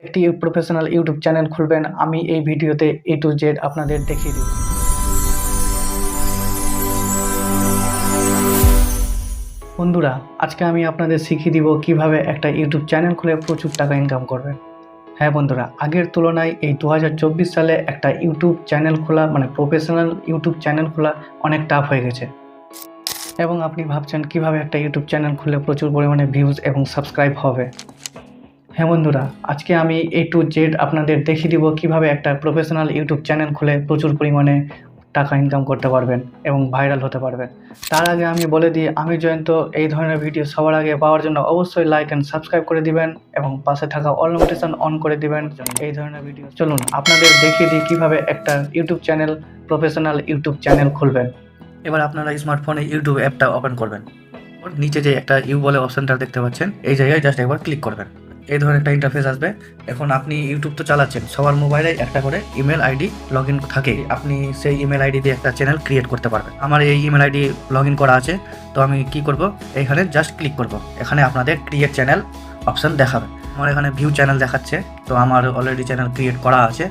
একটি professional YouTube channel খুলবেন। আমি এই ভিডিওতে A to Z আপনাদের দেখিয়ে দেব। বন্ধুরা, আজকে আমি আপনাদের শিখিয়ে দিব কিভাবে একটা ইউটিউব চ্যানেল খুলে প্রচুর টাকা ইনকাম করবেন। হ্যাঁ বন্ধুরা, আগের তুলনায় এই 2024 সালে একটা ইউটিউব চ্যানেল খোলা মানে প্রফেশনাল ইউটিউব চ্যানেল খোলা অনেক টাফ হয়ে গেছে। এবং আপনি ভাবছেন কিভাবে একটা ইউটিউব চ্যানেল খুলে প্রচুর পরিমাণে ভিউজ এবং সাবস্ক্রাইব হবে। হ্যাঁ বন্ধুরা, আজকে আমি A to Z আপনাদের দেখিয়ে দিব কিভাবে একটা প্রফেশনাল ইউটিউব চ্যানেল খুলে প্রচুর পরিমাণে টাকা ইনকাম করতে পারবেন এবং ভাইরাল হতে পারবেন। তার আগে আমি বলে দিই, আমি জয়ন্ত এই ধরনের ভিডিও সবার আগে পাওয়ার জন্য অবশ্যই লাইক অ্যান্ড সাবস্ক্রাইব করে দিবেন এবং পাশে থাকা অল নোটিফিকেশন অন করে দিবেন এই ধরনের ভিডিও। চলুন আপনাদের দেখিয়ে দিই কীভাবে একটা YouTube channel professional YouTube channel খুলবেন। এবার আপনারা স্মার্টফোনে ইউটিউব অ্যাপটা ওপেন করবেন। নিচে যে একটা ইউ বলে অপশানটা দেখতে পাচ্ছেন, এই জায়গায় জাস্ট একবার ক্লিক করবেন। এই ধরনের একটা ইন্টারফেস আসবে। এখন আপনি ইউটিউব তো চালাচ্ছেন, সবার মোবাইলে একটা করে ইমেল আইডি লগ ইন থাকে। আপনি সেই ইমেল আইডি দিয়ে একটা চ্যানেল ক্রিয়েট করতে পারবেন। আমার এই ইমেল আইডি লগ ইন করা আছে, তো আমি কি করব, এখানে জাস্ট ক্লিক করব। এখানে আপনাদের ক্রিয়েট চ্যানেল অপশান দেখাবে। আমার এখানে ভিউ চ্যানেল দেখাচ্ছে, তো আমার অলরেডি চ্যানেল ক্রিয়েট করা আছে,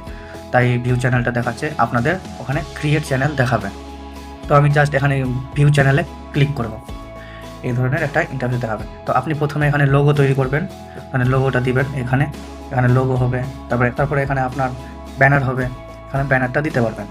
তাই ভিউ চ্যানেলটা দেখাচ্ছে। আপনাদের ওখানে ক্রিয়েট চ্যানেল দেখাবে। তো আমি জাস্ট এখানে ভিউ চ্যানেলে ক্লিক করব। এই ধরনের একটা ইন্টারফেস দেখাবে। তো আপনি প্রথমে এখানে লোগো তৈরি করবেন, মানে লোগোটা দিবেন। এখানে লোগো হবে, তারপরে এখানে আপনার ব্যানার হবে, এখানে ব্যানারটা দিতে পারবেন।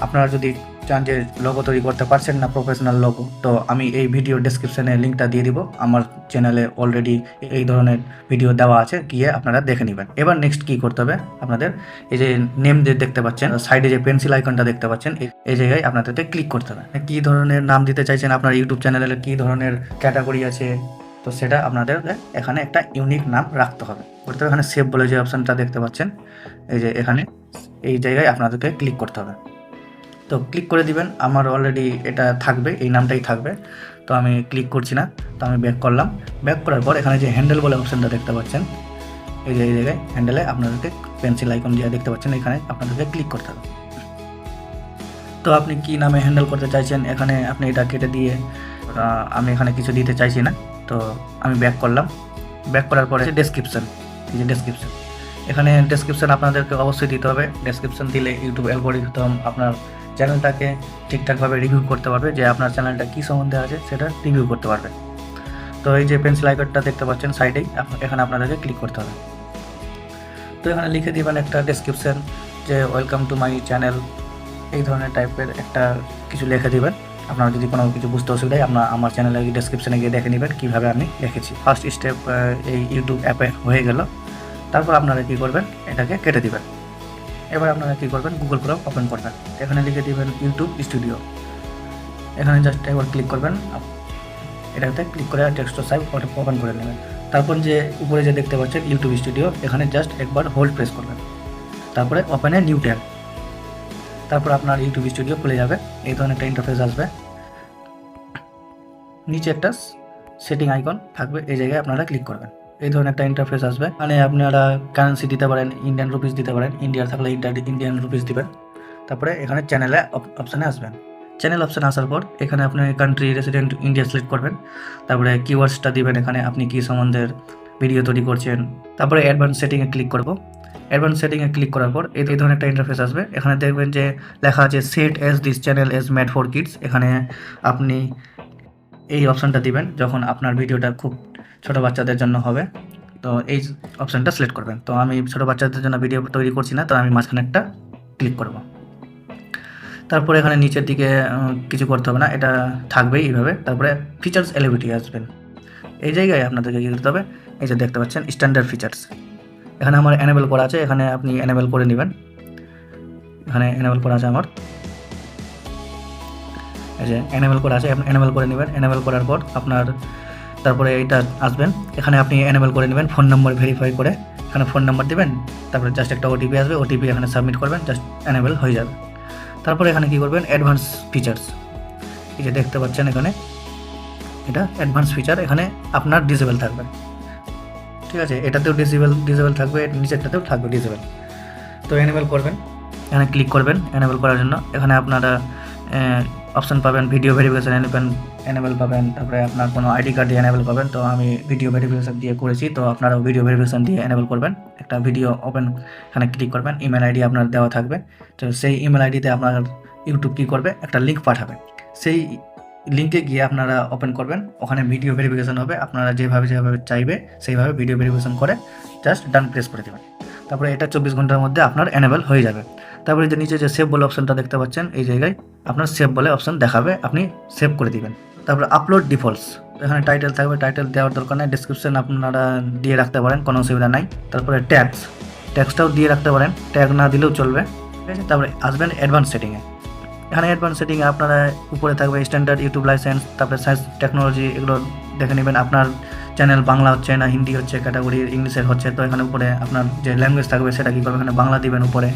আপনারা যদি চান যে লোগো তৈরি করতে পারছেন না প্রফেশনাল লোগো, তো আমি এই ভিডিও ডেসক্রিপশনে লিঙ্কটা দিয়ে দিব। আমার চ্যানেলে অলরেডি এই ধরনের ভিডিও দেওয়া আছে, গিয়ে আপনারা দেখে নেবেন। এবার নেক্সট কী করতে হবে, আপনাদের এই যে নেম যে দেখতে পাচ্ছেন, সাইডে যে পেন্সিল আইকনটা দেখতে পাচ্ছেন, এই জায়গায় আপনাদেরকে ক্লিক করতে হবে। কী ধরনের নাম দিতে চাইছেন, আপনার ইউটিউব চ্যানেলে কী ধরনের ক্যাটাগরি আছে, তো সেটা আপনাদের এখানে একটা ইউনিক নাম রাখতে হবে। করতে হবে এখানে সেভ বলে যে অপশানটা দেখতে পাচ্ছেন, এই যে এখানে এই জায়গায় আপনাদেরকে ক্লিক করতে হবে। তো ক্লিক করে দিবেন। আমার অলরেডি এটা থাকবে, এই নামটাই থাকবে, তো আমি ক্লিক করছি না। তো আমি ব্যাক করলাম। ব্যাক করার পর এখানে যে হ্যান্ডেল বলে অপশানটা দেখতে পাচ্ছেন, এই যে এই জায়গায় হ্যান্ডেলে আপনাদেরকে পেন্সিল আইকন যে দেখতে পাচ্ছেন, এখানে আপনাদেরকে ক্লিক করতে হবে। তো আপনি কি নামে হ্যান্ডেল করতে চাইছেন, এখানে আপনি এটা কেটে দিয়ে, আমি এখানে কিছু দিতে চাইছি না, তো আমি ব্যাক করলাম। ব্যাক করার পরে ডেসক্রিপশন, এই যে ডেসক্রিপশন, এখানে ডেসক্রিপশন আপনাদেরকে অবশ্যই দিতে হবে। ডেসক্রিপশন দিলে ইউটিউব অ্যালগরিদম আপনার চ্যানেলটাকে ঠিকঠাকভাবে রিভিউ করতে পারবে, যে আপনার চ্যানেলটা কী সম্বন্ধে আছে সেটা রিভিউ করতে পারবে। তো এই যে পেন্সিল আইকনটা দেখতে পাচ্ছেন সাইডেই, এখানে আপনাদেরকে ক্লিক করতে হবে। তো এখানে লিখে দিবেন একটা ডেসক্রিপশন, যে ওয়েলকাম টু মাই চ্যানেল, এই ধরনের টাইপের একটা কিছু লিখে দিবেন। আপনারা যদি কোনো কিছু বুঝতে অসুবিধা হয়, আমার চ্যানেলের ডেসক্রিপশনে গিয়ে দেখে নেবেন কীভাবে আমি লিখেছি। ফার্স্ট স্টেপ এই ইউটিউব অ্যাপে হয়ে গেল। তারপর আপনারা কী করবেন, এটাকে কেটে দিবেন। এবার আপনারা কী করবেন, গুগল ক্রোম ওপেন করবেন। এখানে লিখে দিবেন ইউটিউব স্টুডিও, এখানে জাস্ট একবার ক্লিক করবেন। এটাতে ক্লিক করে টেক্সট সাইজ ওপেন করে নেবেন। তারপর যে উপরে যে দেখতে পাচ্ছেন ইউটিউব স্টুডিও, এখানে জাস্ট একবার হোল্ড প্রেস করবেন। তারপরে ওপেনে নিউ ট্যাব, তারপর আপনার ইউটিউব স্টুডিও খুলে যাবে। এই ধরনের একটা ইন্টারফেস আসবে। নিচে একটা সেটিং আইকন থাকবে, এই জায়গায় আপনারা ক্লিক করবেন। এই ধরনের একটা ইন্টারফেস আসবে। মানে আপনারা কারেন্সি দিতে পারেন, ইন্ডিয়ান রুপিস দিতে পারেন, ইন্ডিয়ার থাকলে ইন্ডিয়ান রুপিস দিবেন। তারপরে এখানে চ্যানেলে অপশানে আসবেন। চ্যানেল অপশানে আসার পর এখানে আপনি কান্ট্রি রেসিডেন্ট ইন্ডিয়া সিলেক্ট করবেন। তারপরে কিওয়ার্ডসটা দিবেন, এখানে আপনি কী সম্বন্ধের ভিডিও তৈরি করছেন। তারপরে অ্যাডভান্স সেটিংয়ে ক্লিক করব। অ্যাডভান্স সেটিংয়ে ক্লিক করার পর এই ধরনের একটা ইন্টারফেস আসবে। এখানে দেখবেন যে লেখা আছে set as this channel as made for kids. এখানে আপনি এই অপশানটা দিবেন যখন আপনার ভিডিওটা খুব ছোটো বাচ্চাদের জন্য হবে, তো এই অপশানটা সিলেক্ট করবেন। তো আমি ছোটো বাচ্চাদের জন্য ভিডিও তৈরি করছি না, তো আমি মাঝখানে একটা ক্লিক করব। তারপরে এখানে নিচের দিকে কিছু করতে হবে না, এটা থাকবেই এইভাবে। তারপরে ফিচার্স এলিভিটি আসবেন। এই জায়গায় আপনাদেরকে কী করতে হবে, এই যে দেখতে পাচ্ছেন স্ট্যান্ডার্ড ফিচার্স, এখানে আমার এনেবল করা আছে, এখানে আপনি এনেবল করে নেবেন। এখানে এনেবল করা আছে আমার, এই যে এনেবল করা আছে, এনেবল করে নেবেন। এনেবল করার পর আপনার তারপরে এটা আসবেন, এখানে আপনি এনেবল করে নেবেন ফোন নম্বর ভেরিফাই করে। এখানে ফোন নাম্বার দেবেন, তারপরে জাস্ট একটা ওটিপি আসবে, ওটিপি এখানে সাবমিট করবেন, জাস্ট এনেবল হয়ে যাবে। তারপরে এখানে কী করবেন, অ্যাডভান্স ফিচার্স, এই যে দেখতে পাচ্ছেন এখানে এটা অ্যাডভান্স ফিচার, এখানে আপনার ডিসেবল থাকবে। ঠিক আছে, এটাতেও ডিসেবল থাকবে, নিচেরটাতেও থাকবে ডিসেবল। তো এনেবল করবেন, এখানে ক্লিক করবেন এনেবল করার জন্য। এখানে আপনারা অপশান পাবেন ভিডিও ভেরিফিকেশান এনেবেল পাবেন, তারপরে আপনার কোনো আইডি কার্ড দিয়ে এনেবেল পাবেন। তো আমি ভিডিও ভেরিফিকেশন দিয়ে করেছি, তো আপনারাও ভিডিও ভেরিফিকেশন দিয়ে এনেবেল করবেন। একটা ভিডিও ওপেন, এখানে ক্লিক করবেন, ইমেল আইডি আপনার দেওয়া থাকবে। তো সেই ইমেল আইডিতে আপনার ইউটিউব কী করবে, একটা লিঙ্ক পাঠাবে। সেই লিঙ্কে গিয়ে আপনারা ওপেন করবেন, ওখানে ভিডিও ভেরিফিকেশন হবে। আপনারা যেভাবে চাইবে সেইভাবে ভিডিও ভেরিফিকেশন করে জাস্ট ডান প্রেস করে দেবেন। তারপরে এটা 24 ঘন্টার মধ্যে আপনার এনেবেল হয়ে যাবে। তারপরে যে নিচে যে সেভ বলে অপশনটা দেখতে পাচ্ছেন, এই জায়গায় আপনার সেভ বলে অপশন দেখাবে, আপনি সেভ করে দিবেন। তারপরে আপলোড ডিফল্টস, এখানে টাইটেল থাকবে, টাইটেল দেওয়ার দরকার নেই, ডিসক্রিপশন আপনারা দিয়ে রাখতে পারেন, কোনো অসুবিধা নাই। তারপরে ট্যাক্সটাও দিয়ে রাখতে পারেন, ট্যাগ না দিলেও চলবে, ঠিক আছে। তারপরে আসবেন অ্যাডভান্স সেটিংয়ে। এখানে অ্যাডভান্স সেটিংয়ে আপনারা উপরে থাকবে স্ট্যান্ডার্ড ইউটিউব লাইসেন্স, তারপরে সায়েন্স টেকনোলজি, এগুলো দেখে নেবেন। আপনার চ্যানেল বাংলা হচ্ছে না হিন্দি হচ্ছে, ক্যাটাগরি ইংলিশের হচ্ছে, তো এখানে উপরে আপনার যে ল্যাঙ্গুয়েজ থাকবে সেটা কী করবে, এখানে বাংলা দিবেন উপরে।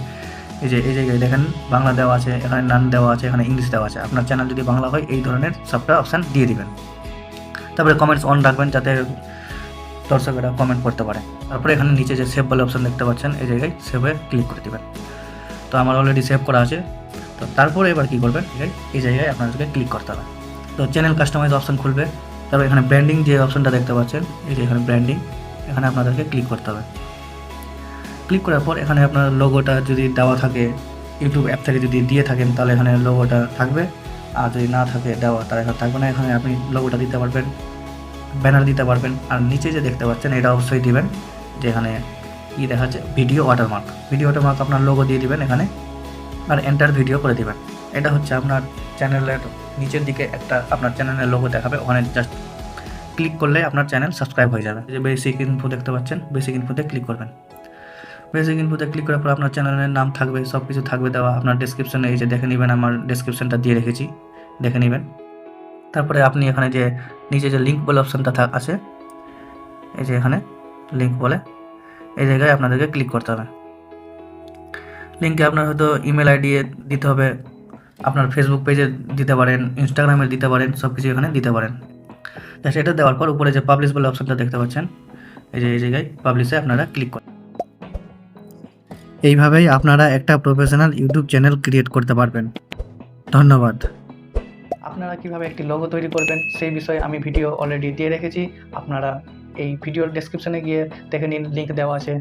এই জায়গায় দেখেন বাংলা দেওয়া আছে, এখানে নান দেওয়া আছে, এখানে ইংলিশ দেওয়া আছে। আপনার চ্যানেল যদি বাংলা হয় এই ধরনের সবটা অপশান দিয়ে দিবেন। তারপরে কমেন্টস অন রাখবেন, যাতে দর্শকেরা কমেন্ট করতে পারে। তারপরে এখানে নিচে যে সেভ বলে অপশান দেখতে পাচ্ছেন, এই জায়গায় সেভে ক্লিক করে দেবেন। তো আমার অলরেডি সেভ করা আছে। তো তারপরে এবার কী করবেন, এই জায়গায় আপনাদেরকে ক্লিক করতে হবে। তো চ্যানেল কাস্টমাইজ অপশান খুলবে। তারপর এখানে ব্র্যান্ডিং যে অপশানটা দেখতে পাচ্ছেন, এই যে এখানে ব্র্যান্ডিং, এখানে আপনাদেরকে ক্লিক করতে হবে। ক্লিক করার পর এখানে আপনার লোগোটা যদি দেওয়া থাকে, ইউটিউব অ্যাপ থেকে যদি দিয়ে থাকেন তাহলে এখানে লোগোটা থাকবে, আর যদি না থাকে দেওয়া তাহলে এখানে থাকবে না। এখানে আপনি লোগোটা দিতে পারবেন, ব্যানার দিতে পারবেন। আর নিচে যে দেখতে পাচ্ছেন এটা অবশ্যই দিবেন, যে এখানে কী দেখাচ্ছে ভিডিও ওয়াটারমার্ক, ভিডিও ওয়াটারমার্ক আপনার লোগো দিয়ে দিবেন এখানে, আর এন্টার ভিডিও করে দিবেন। এটা হচ্ছে আপনার চ্যানেলের নিচের দিকে একটা আপনার চ্যানেলের লোগো দেখাবে, ওখানে জাস্ট ক্লিক করলে আপনার চ্যানেল সাবস্ক্রাইব হয়ে যাবে। যে বেসিক ইনফো দেখতে পাচ্ছেন, বেসিক ইনফোতে ক্লিক করবেন। বেসিক ইনফোতে ক্লিক করার পর আপনার চ্যানেলের নাম থাকবে, সব কিছু থাকবে দেওয়া। আপনার ডেসক্রিপশনে এই যে দেখে নেবেন, আমার ডেসক্রিপশনটা দিয়ে রেখেছি, দেখে নেবেন। তারপরে আপনি এখানে যে নিচে যে লিঙ্ক বলে অপশানটা আছে, এই যে এখানে লিঙ্ক বলে, এই জায়গায় আপনাদেরকে ক্লিক করতে হবে। লিঙ্কে আপনার হয়তো ইমেল আইডি দিতে হবে, আপনার ফেসবুক পেজে দিতে পারেন, ইনস্টাগ্রামে দিতে পারেন, সব কিছু এখানে দিতে পারেন। সেটা দেওয়ার পর উপরে যে পাবলিশ বলে অপশানটা দেখতে পাচ্ছেন, এই জায়গায় পাবলিশে আপনারা ক্লিক করেন। এইভাবেই আপনারা একটা প্রফেশনাল ইউটিউব চ্যানেল ক্রিয়েট করতে পারবেন। ধন্যবাদ। আপনারা কিভাবে একটি লোগো তৈরি করবেন সেই বিষয়ে আমি ভিডিও অলরেডি দিয়ে রেখেছি, আপনারা এই ভিডিওর ডেসক্রিপশনে গিয়ে দেখে নিন, লিঙ্ক দেওয়া আছে।